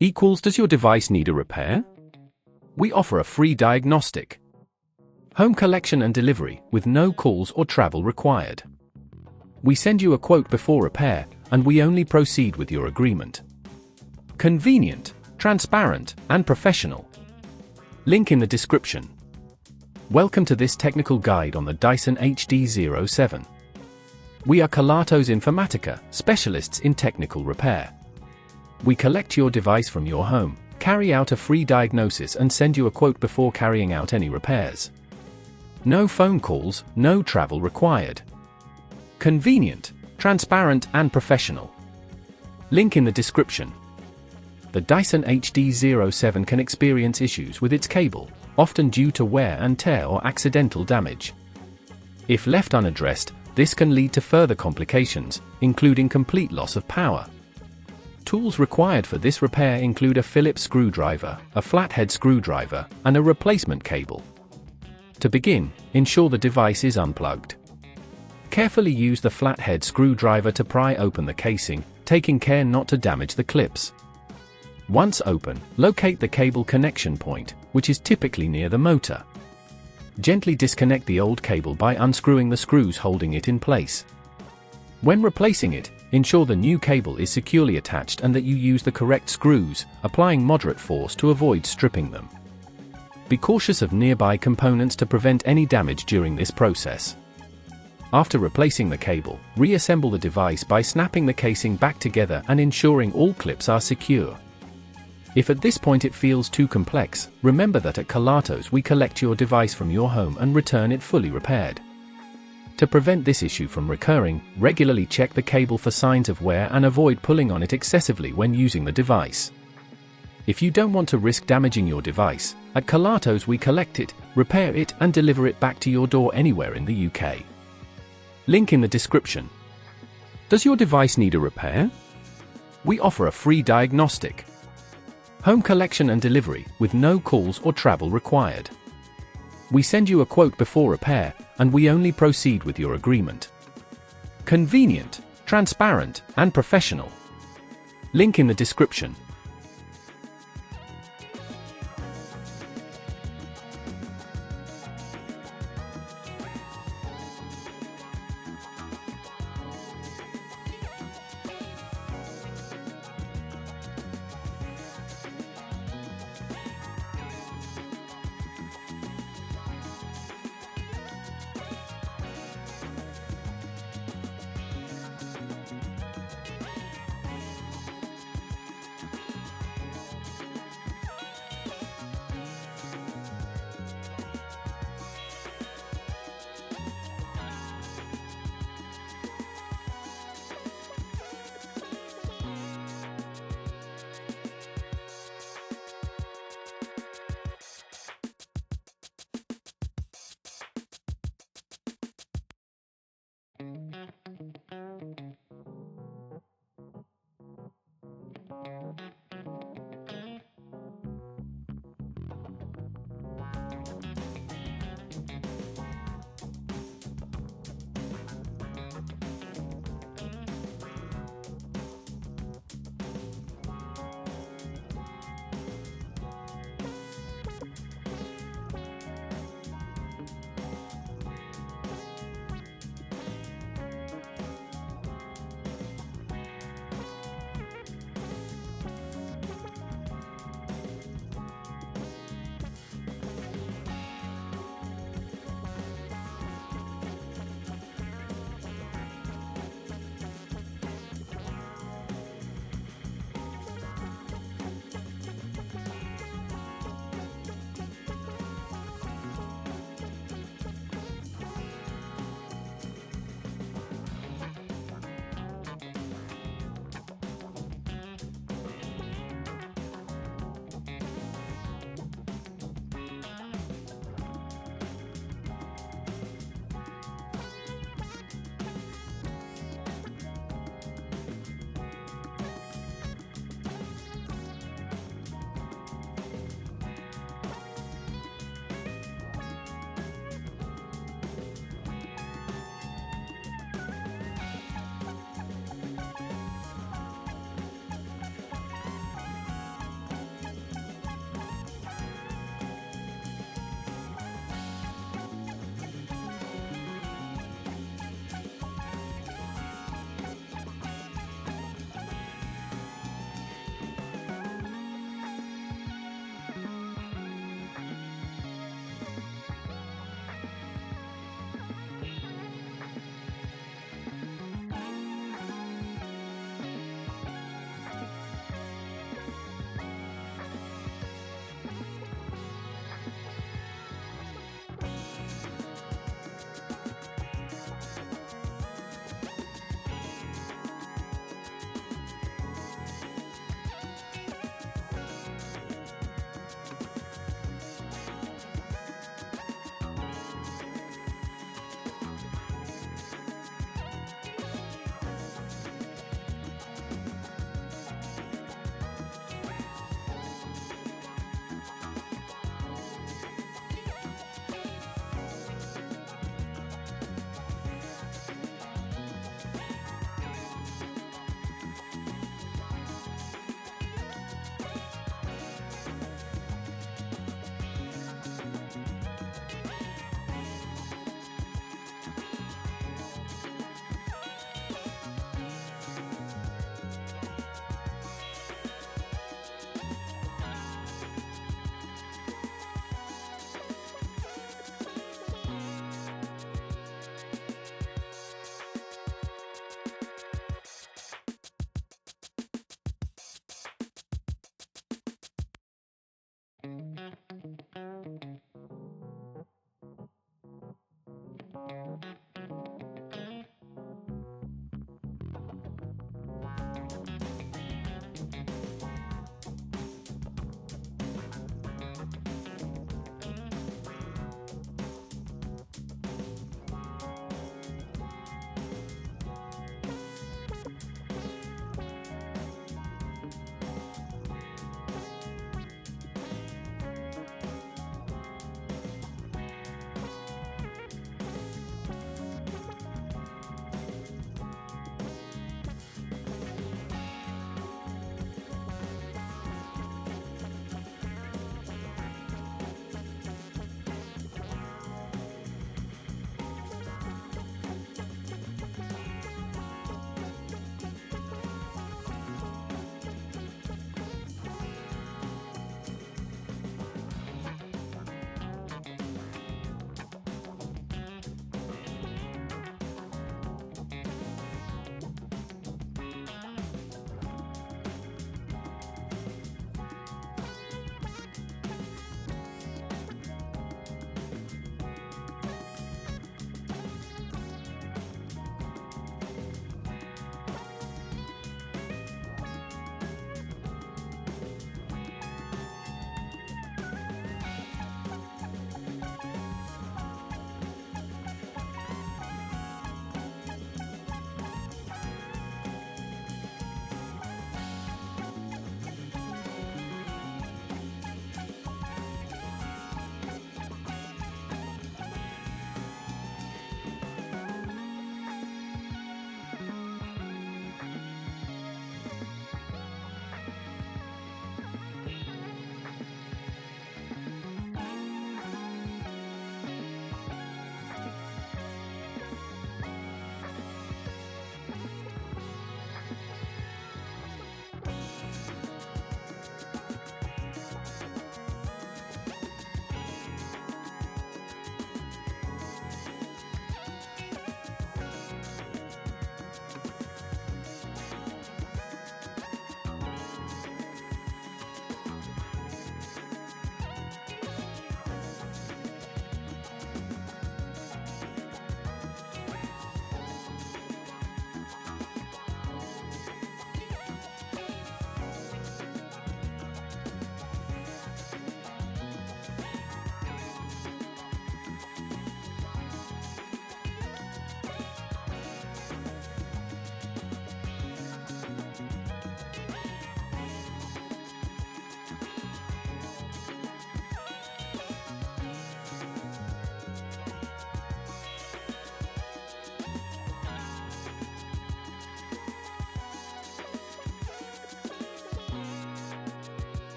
equals does your device need a repair? We offer a free diagnostic. Home collection and delivery with no calls or travel required. We send you a quote before repair, and we only proceed with your agreement. Convenient, transparent, and professional. Link in the description. Welcome to this technical guide on the Dyson HD07. We are Kelatos Informatica, specialists in technical repair. We collect your device from your home, carry out a free diagnosis and send you a quote before carrying out any repairs. No phone calls, no travel required. Convenient, transparent and professional. Link in the description. The Dyson HD07 can experience issues with its cable, often due to wear and tear or accidental damage. If left unaddressed, this can lead to further complications, including complete loss of power. Tools required for this repair include a Phillips screwdriver, a flathead screwdriver, and a replacement cable. To begin, ensure the device is unplugged. Carefully use the flathead screwdriver to pry open the casing, taking care not to damage the clips. Once open, locate the cable connection point, which is typically near the motor. Gently disconnect the old cable by unscrewing the screws holding it in place. When replacing it, ensure the new cable is securely attached and that you use the correct screws, applying moderate force to avoid stripping them. Be cautious of nearby components to prevent any damage during this process. After replacing the cable, reassemble the device by snapping the casing back together and ensuring all clips are secure. If at this point it feels too complex, remember that at Kelatos we collect your device from your home and return it fully repaired. To prevent this issue from recurring, regularly check the cable for signs of wear and avoid pulling on it excessively when using the device. If you don't want to risk damaging your device, at Kelatos we collect it, repair it and deliver it back to your door anywhere in the UK. Link in the description. Does your device need a repair? We offer a free diagnostic. Home collection and delivery with no calls or travel required. We send you a quote before repair, and we only proceed with your agreement. Convenient, transparent, and professional. Link in the description.